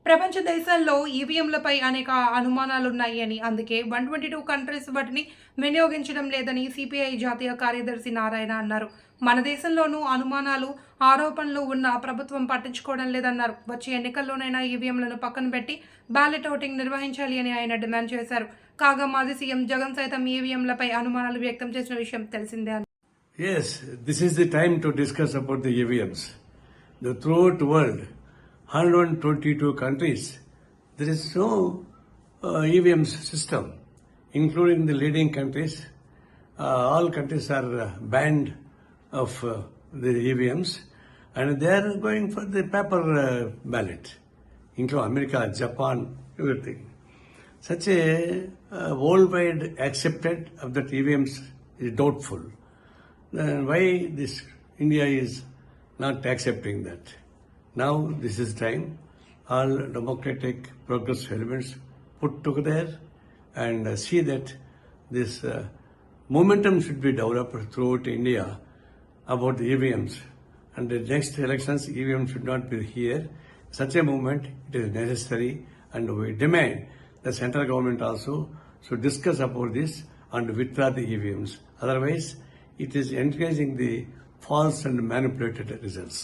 ప్రపంచ దేశాల్లో ఈవీఎంలపై అనేక అనుమానాలున్నాయి అని, అందుకే 122 కంట్రీస్ వాటిని వినియోగించడం లేదని సిపిఐ జాతీయ కార్యదర్శి నారాయణ అన్నారు. మన దేశంలోనూ అనుమానాలు, ఆరోపణలు ఉన్నా ప్రభుత్వం పట్టించుకోవడం లేదన్నారు. వచ్చే ఎన్నికల్లోనైనా ఈవీఎంలను పక్కన పెట్టి బ్యాలెట్ ఓటింగ్ నిర్వహించాలి అని ఆయన డిమాండ్ చేశారు. కాగా మాజీ సీఎం జగన్ సైతం ఈవీఎంలపై అనుమానాలు వ్యక్తం చేసిన విషయం తెలిసిందే అన్నారు. Yes, this is the time to discuss about the EVMs. Throughout the world, 122 countries, there is no EVM system, including the leading countries. All countries are banned of the EVMs, and they are going for the paper ballot, including America, Japan, everything. Such a worldwide accepted of that EVMs is doubtful. Then why this India is not accepting that? Now this is time all democratic progressive elements put together and see that this momentum should be developed throughout India about the EVMs, and the next elections EVM should not be here. Such a movement it is necessary, and we demand the central government also should discuss about this and withdraw the EVMs. Otherwise, it is encouraging the false and manipulated results.